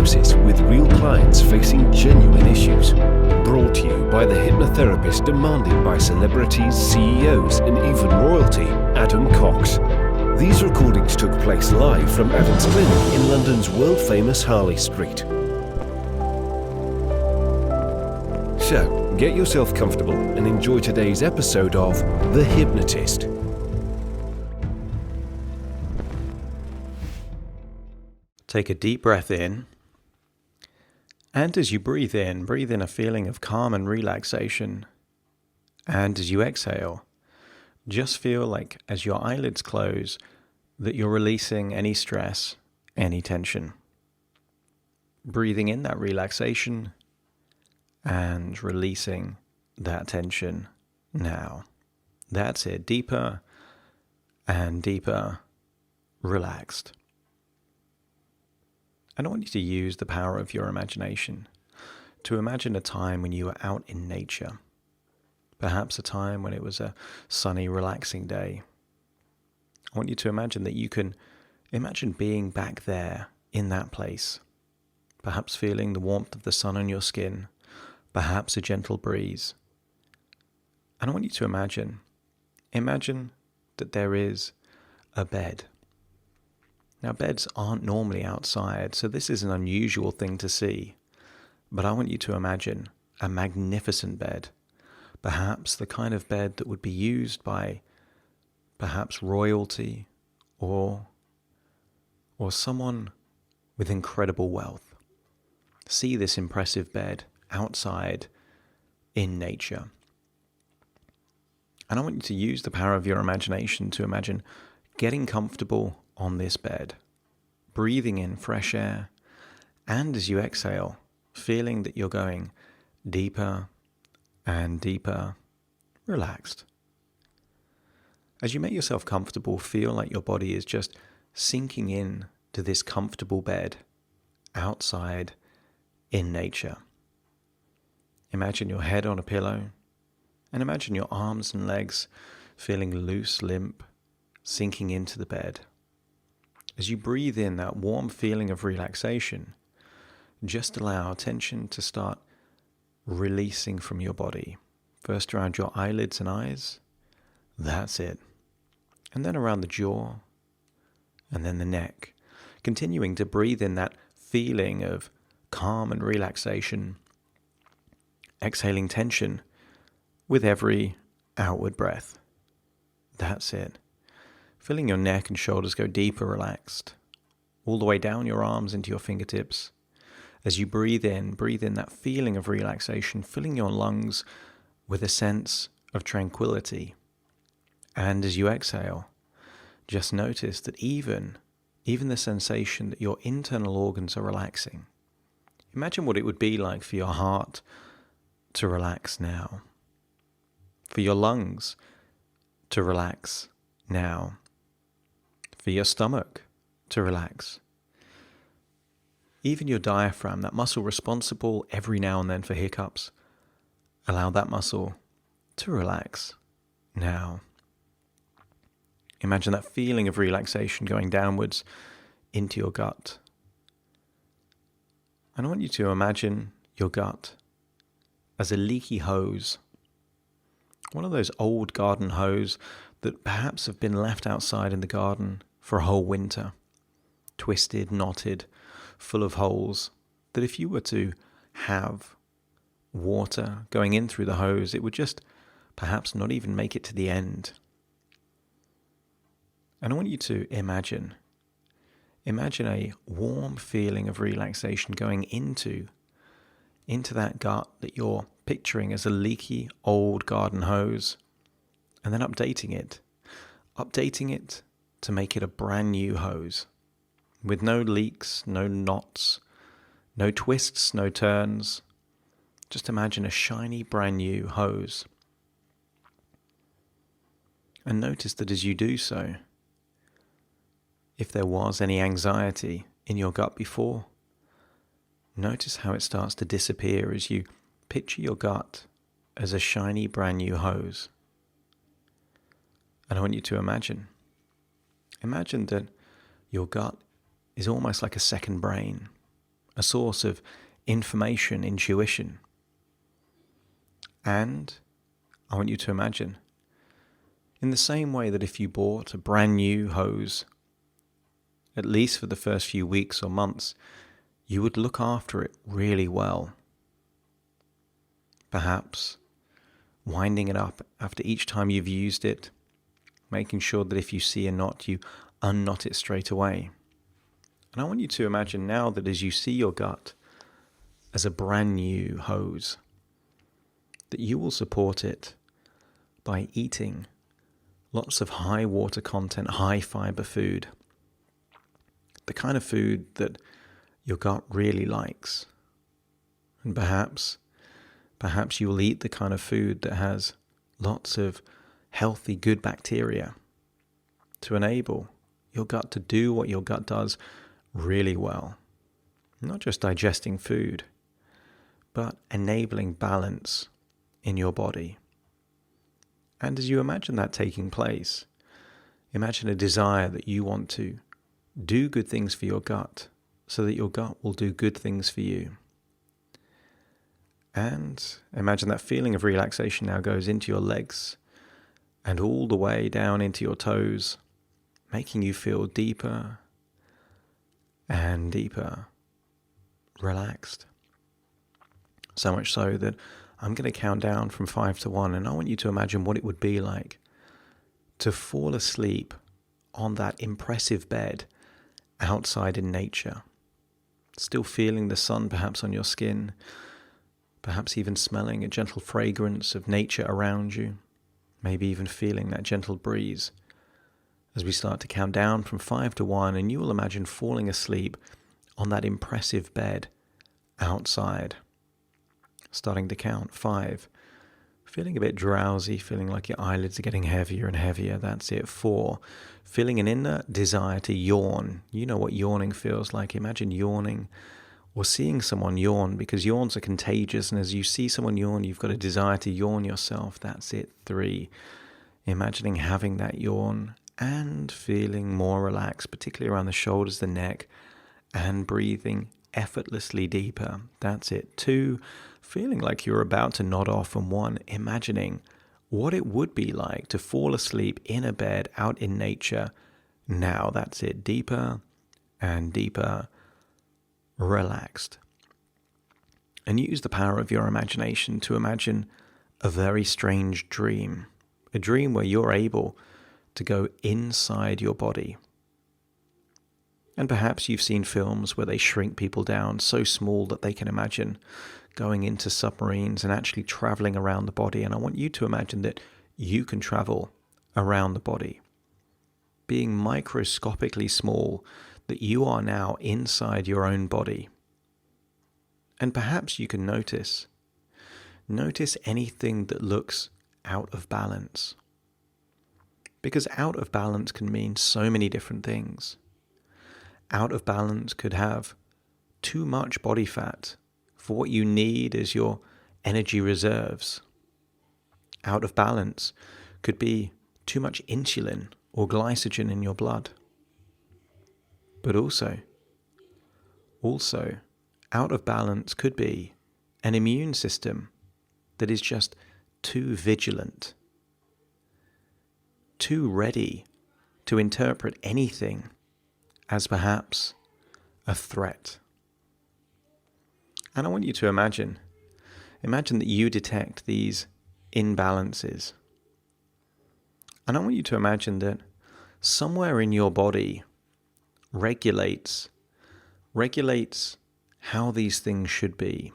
Hypnosis with real clients facing genuine issues. Brought to you by the hypnotherapist demanded by celebrities, CEOs, and even royalty, Adam Cox. These recordings took place live from Adam's clinic in London's world-famous Harley Street. So, get yourself comfortable and enjoy today's episode of The Hypnotist. Take a deep breath in, and as you breathe in a feeling of calm and relaxation. And as you exhale, just feel like as your eyelids close, that you're releasing any stress, any tension. Breathing in that relaxation and releasing that tension now. That's it, deeper and deeper, relaxed. And I want you to use the power of your imagination to imagine a time when you were out in nature. Perhaps a time when it was a sunny, relaxing day. I want you to imagine that you can imagine being back there in that place. Perhaps feeling the warmth of the sun on your skin, perhaps a gentle breeze. And I want you to imagine that there is a bed. Now, beds aren't normally outside, so this is an unusual thing to see. But I want you to imagine a magnificent bed, perhaps the kind of bed that would be used by perhaps royalty or someone with incredible wealth. See this impressive bed outside in nature. And I want you to use the power of your imagination to imagine getting comfortable on this bed, breathing in fresh air, and as you exhale, feeling that you're going deeper and deeper, relaxed. As you make yourself comfortable, feel like your body is just sinking in to this comfortable bed outside in nature. Imagine your head on a pillow, and imagine your arms and legs feeling loose, limp, sinking into the bed. As you breathe in that warm feeling of relaxation, just allow tension to start releasing from your body. First around your eyelids and eyes, that's it. And then around the jaw, and then the neck. Continuing to breathe in that feeling of calm and relaxation, exhaling tension with every outward breath. That's it. Feeling your neck and shoulders go deeper, relaxed, all the way down your arms into your fingertips. As you breathe in that feeling of relaxation, filling your lungs with a sense of tranquility. And as you exhale, just notice that even the sensation that your internal organs are relaxing. Imagine what it would be like for your heart to relax now, for your lungs to relax now, for your stomach to relax. Even your diaphragm, that muscle responsible every now and then for hiccups, allow that muscle to relax now. Imagine that feeling of relaxation going downwards into your gut. And I want you to imagine your gut as a leaky hose. One of those old garden hose that perhaps have been left outside in the garden for a whole winter, twisted, knotted, full of holes, that if you were to have water going in through the hose, it would just perhaps not even make it to the end. And I want you to imagine a warm feeling of relaxation going into that gut that you're picturing as a leaky old garden hose, and then updating it to make it a brand new hose with no leaks, no knots, no twists, no turns. Just imagine a shiny brand new hose. And notice that as you do so, if there was any anxiety in your gut before, notice how it starts to disappear as you picture your gut as a shiny brand new hose. And I want you to imagine that your gut is almost like a second brain, a source of information, intuition. And I want you to imagine, in the same way that if you bought a brand new hose, at least for the first few weeks or months, you would look after it really well. Perhaps winding it up after each time you've used it, making sure that if you see a knot, you unknot it straight away. And I want you to imagine now that as you see your gut as a brand new hose, that you will support it by eating lots of high water content, high fiber food, the kind of food that your gut really likes. And perhaps you will eat the kind of food that has lots of healthy, good bacteria to enable your gut to do what your gut does really well. Not just digesting food, but enabling balance in your body. And as you imagine that taking place, imagine a desire that you want to do good things for your gut so that your gut will do good things for you. And imagine that feeling of relaxation now goes into your legs and all the way down into your toes, making you feel deeper and deeper relaxed. So much so that I'm going to count down from 5 to 1, and I want you to imagine what it would be like to fall asleep on that impressive bed outside in nature, still feeling the sun perhaps on your skin, perhaps even smelling a gentle fragrance of nature around you, maybe even feeling that gentle breeze. As we start to count down from 5 to 1, and you will imagine falling asleep on that impressive bed outside. Starting to count 5, feeling a bit drowsy, feeling like your eyelids are getting heavier and heavier. That's it. 4, feeling an inner desire to yawn. You know what yawning feels like. Imagine yawning or seeing someone yawn, because yawns are contagious, and as you see someone yawn, you've got a desire to yawn yourself. That's it. 3, imagining having that yawn and feeling more relaxed, particularly around the shoulders, the neck, and breathing effortlessly deeper. That's it. 2, feeling like you're about to nod off. And 1, imagining what it would be like to fall asleep in a bed out in nature. Now that's it. Deeper and deeper, relaxed. And use the power of your imagination to imagine a very strange dream. A dream where you're able to go inside your body. And perhaps you've seen films where they shrink people down so small that they can imagine going into submarines and actually traveling around the body. And I want you to imagine that you can travel around the body, being microscopically small, that you are now inside your own body. And perhaps you can notice anything that looks out of balance. Because out of balance can mean so many different things. Out of balance could have too much body fat for what you need as your energy reserves. Out of balance could be too much insulin or glycogen in your blood. But also, out of balance could be an immune system that is just too vigilant, too ready to interpret anything as perhaps a threat. And I want you to imagine that you detect these imbalances. And I want you to imagine that somewhere in your body regulates how these things should be.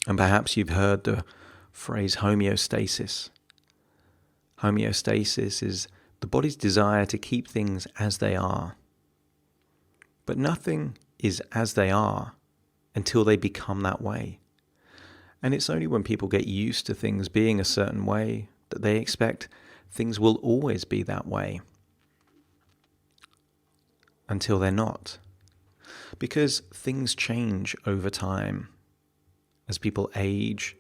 And perhaps you've heard the phrase homeostasis. Homeostasis is the body's desire to keep things as they are. But nothing is as they are until they become that way. And it's only when people get used to things being a certain way that they expect things will always be that way. Until they're not. Because things change over time. As people age,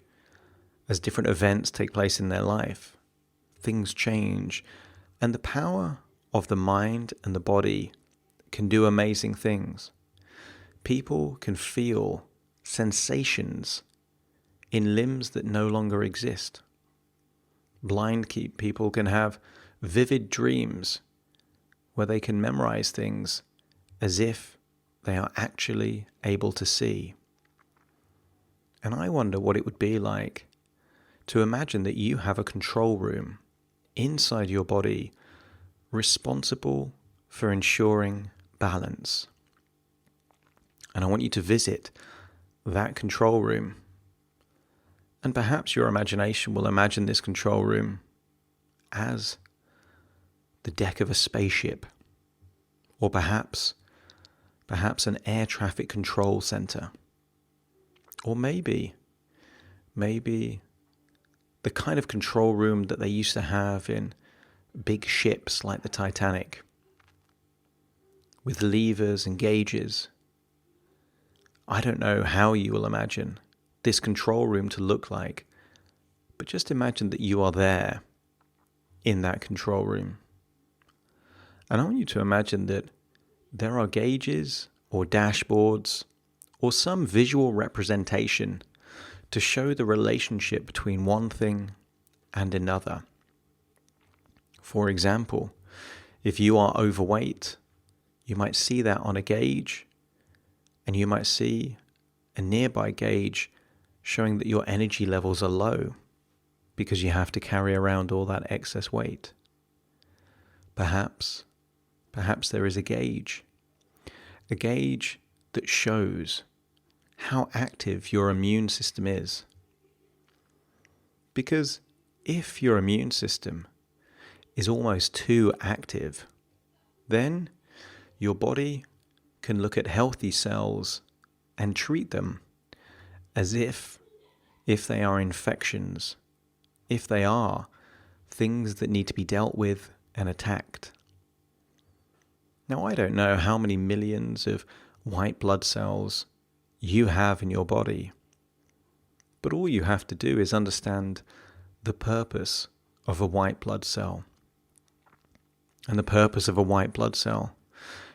as different events take place in their life, things change. And the power of the mind and the body can do amazing things. people can feel sensations in limbs that no longer exist. Blind people can have vivid dreams where they can memorize things as if they are actually able to see. And I wonder what it would be like to imagine that you have a control room inside your body responsible for ensuring balance. And I want you to visit that control room. And perhaps your imagination will imagine this control room as the deck of a spaceship, or perhaps an air traffic control center, or maybe the kind of control room that they used to have in big ships like the Titanic, with levers and gauges. I don't know how you will imagine this control room to look like, but just imagine that you are there in that control room. And I want you to imagine that there are gauges or dashboards or some visual representation to show the relationship between one thing and another. For example, if you are overweight, you might see that on a gauge, and you might see a nearby gauge showing that your energy levels are low because you have to carry around all that excess weight. Perhaps there is a gauge that shows how active your immune system is. Because if your immune system is almost too active, then your body can look at healthy cells and treat them as if they are infections, if they are things that need to be dealt with and attacked. Now, I don't know how many millions of white blood cells you have in your body, but all you have to do is understand the purpose of a white blood cell. And the purpose of a white blood cell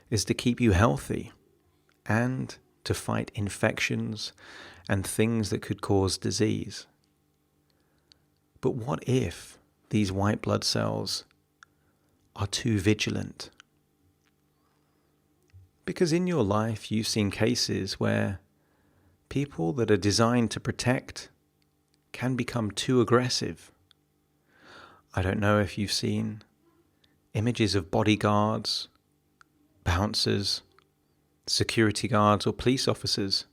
is to keep you healthy and to fight infections and things that could cause disease. But what if these white blood cells are too vigilant? Because in your life you've seen cases where people that are designed to protect can become too aggressive. I don't know if you've seen images of bodyguards, bouncers, security guards or police officers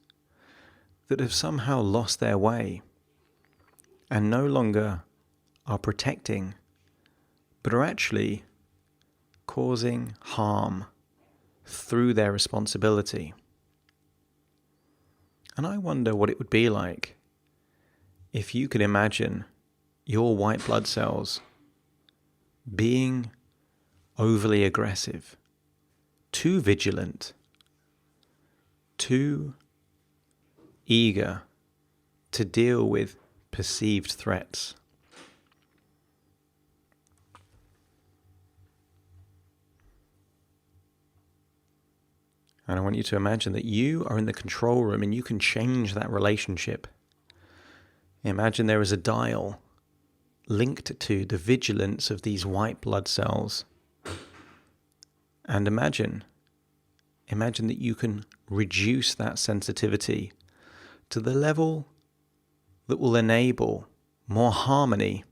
that have somehow lost their way and no longer are protecting, but are actually causing harm through their responsibility. And I wonder what it would be like if you could imagine your white blood cells being overly aggressive, too vigilant, too eager to deal with perceived threats. And I want you to imagine that you are in the control room and you can change that relationship. Imagine there is a dial linked to the vigilance of these white blood cells. And imagine that you can reduce that sensitivity to the level that will enable more harmony,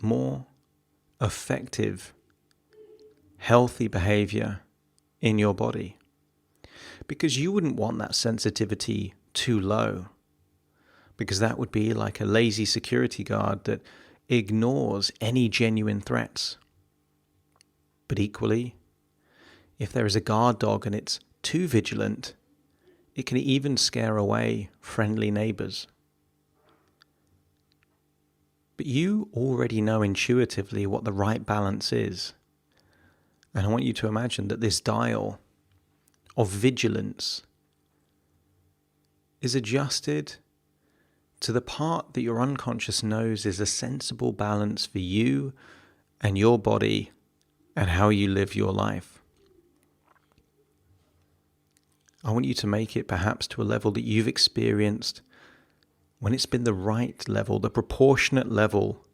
more effective, healthy behavior in your body. Because you wouldn't want that sensitivity too low, because that would be like a lazy security guard that ignores any genuine threats. But equally, if there is a guard dog and it's too vigilant, it can even scare away friendly neighbors. But you already know intuitively what the right balance is. And I want you to imagine that this dial of vigilance is adjusted to the part that your unconscious knows is a sensible balance for you and your body and how you live your life. I want you to make it perhaps to a level that you've experienced when it's been the right level, the proportionate level,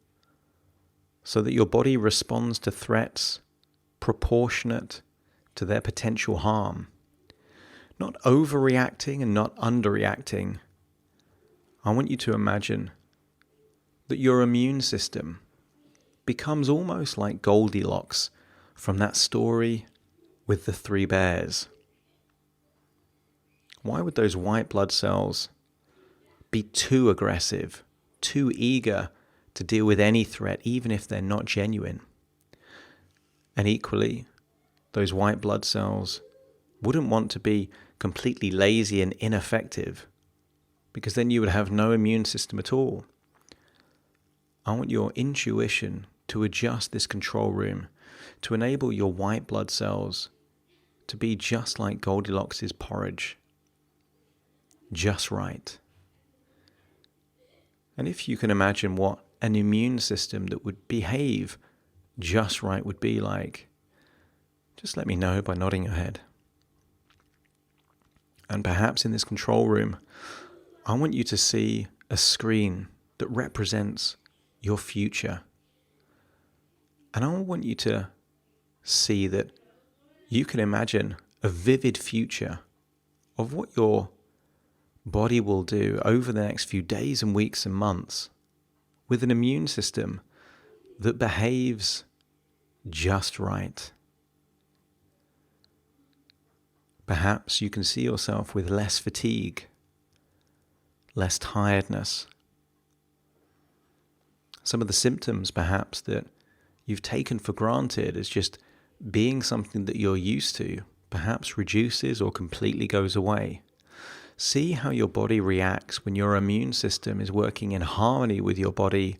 so that your body responds to threats proportionate to their potential harm. Not overreacting and not underreacting. I want you to imagine that your immune system becomes almost like Goldilocks from that story with the 3 bears. Why would those white blood cells be too aggressive, too eager to deal with any threat, even if they're not genuine? And equally, those white blood cells wouldn't want to be completely lazy and ineffective, because then you would have no immune system at all. I want your intuition to adjust this control room to enable your white blood cells to be just like Goldilocks' porridge. Just right. And if you can imagine what an immune system that would behave just right would be like, just let me know by nodding your head. And perhaps in this control room, I want you to see a screen that represents your future. And I want you to see that you can imagine a vivid future of what your body will do over the next few days and weeks and months with an immune system that behaves just right. Perhaps you can see yourself with less fatigue, less tiredness. Some of the symptoms perhaps that you've taken for granted as just being something that you're used to perhaps reduces or completely goes away. See how your body reacts when your immune system is working in harmony with your body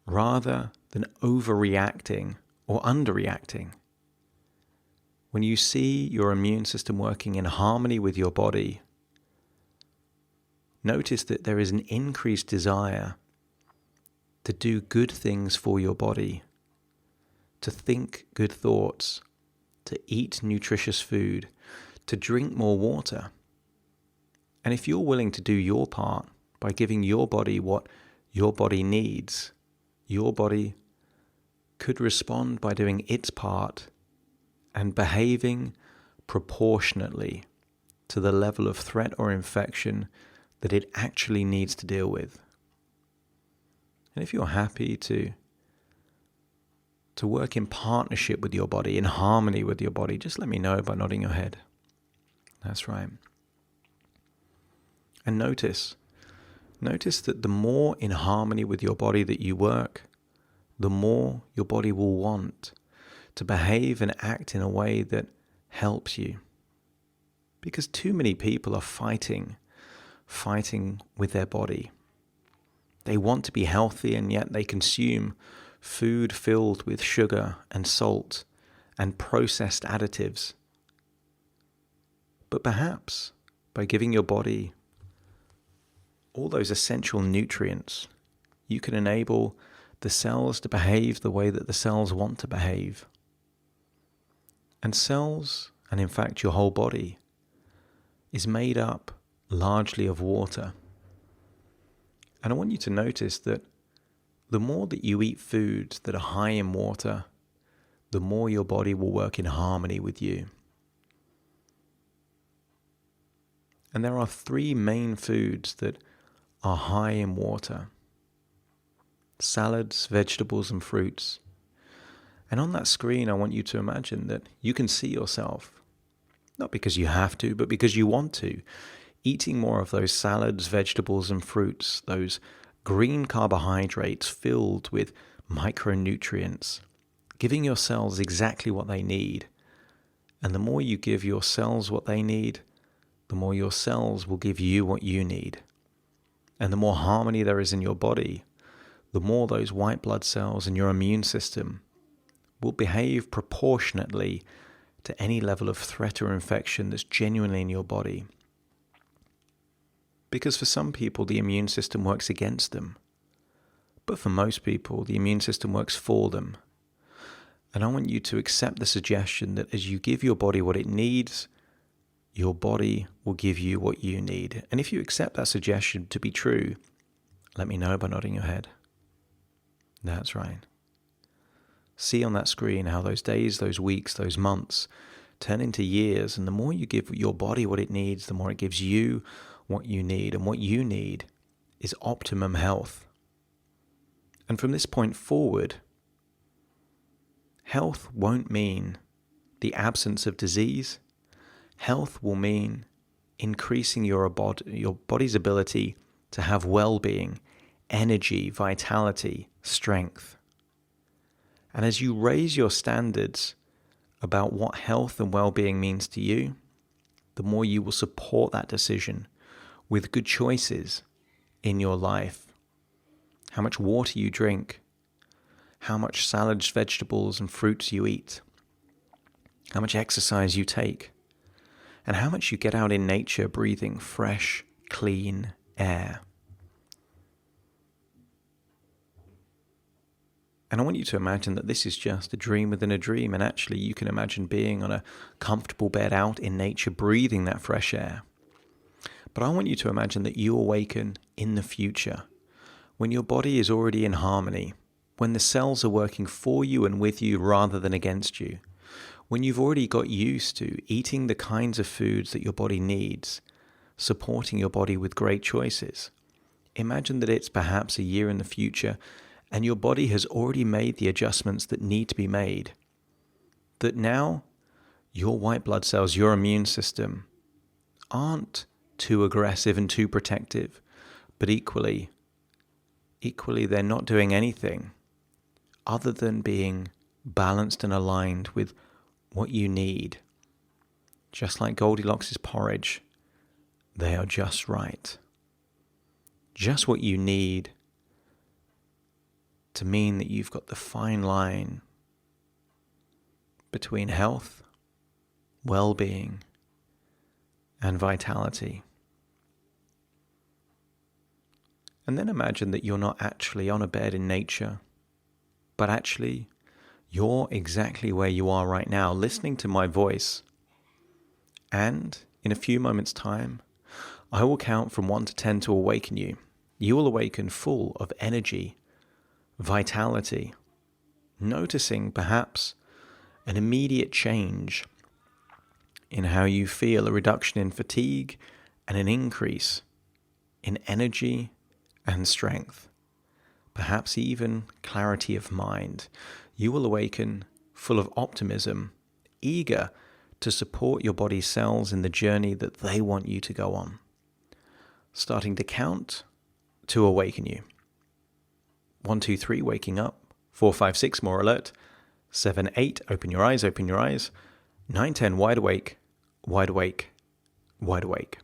rather than overreacting or underreacting. When you see your immune system working in harmony with your body, notice that there is an increased desire to do good things for your body, to think good thoughts, to eat nutritious food, to drink more water. And if you're willing to do your part by giving your body what your body needs, your body could respond by doing its part and behaving proportionately to the level of threat or infection that it actually needs to deal with. And if you're happy to work in partnership with your body, in harmony with your body, just let me know by nodding your head. That's right. And notice that the more in harmony with your body that you work, the more your body will want to behave and act in a way that helps you. Because too many people are fighting with their body. They want to be healthy, and yet they consume food filled with sugar and salt and processed additives. But perhaps by giving your body all those essential nutrients, you can enable the cells to behave the way that the cells want to behave. And cells, and in fact your whole body, is made up largely of water. And I want you to notice that the more that you eat foods that are high in water, the more your body will work in harmony with you. And there are 3 main foods that are high in water: salads, vegetables, and fruits. And on that screen, I want you to imagine that you can see yourself, not because you have to, but because you want to, eating more of those salads, vegetables, and fruits, those green carbohydrates filled with micronutrients, giving your cells exactly what they need. And the more you give your cells what they need, the more your cells will give you what you need. And the more harmony there is in your body, the more those white blood cells in your immune system will behave proportionately to any level of threat or infection that's genuinely in your body. Because for some people, the immune system works against them. But for most people, the immune system works for them. And I want you to accept the suggestion that as you give your body what it needs, your body will give you what you need. And if you accept that suggestion to be true, let me know by nodding your head. That's right. See on that screen how those days, those weeks, those months turn into years. And the more you give your body what it needs, the more it gives you what you need. And what you need is optimum health. And from this point forward, health won't mean the absence of disease. Health will mean increasing your body's ability to have well-being, energy, vitality, strength. And as you raise your standards about what health and well-being means to you, the more you will support that decision with good choices in your life. How much water you drink, how much salads, vegetables, and fruits you eat, how much exercise you take, and how much you get out in nature breathing fresh, clean air. And I want you to imagine that this is just a dream within a dream, and actually you can imagine being on a comfortable bed out in nature, breathing that fresh air. But I want you to imagine that you awaken in the future, when your body is already in harmony, when the cells are working for you and with you rather than against you, when you've already got used to eating the kinds of foods that your body needs, supporting your body with great choices. Imagine that it's perhaps a year in the future and your body has already made the adjustments that need to be made. That now your white blood cells, your immune system, aren't too aggressive and too protective, but equally they're not doing anything other than being balanced and aligned with what you need. Just like Goldilocks' porridge, they are just right. Just what you need to mean that you've got the fine line between health, well-being, and vitality. And then imagine that you're not actually on a bed in nature, but actually you're exactly where you are right now, listening to my voice. And in a few moments' time, I will count from 1 to 10 to awaken you. You will awaken full of energy, vitality, noticing perhaps an immediate change in how you feel, a reduction in fatigue and an increase in energy and strength, perhaps even clarity of mind. You will awaken full of optimism, eager to support your body's cells in the journey that they want you to go on. Starting to count to awaken you. 1, 2, 3, waking up. 4, 5, 6, more alert. 7, 8, open your eyes, open your eyes. 9, 10, wide awake, wide awake, wide awake.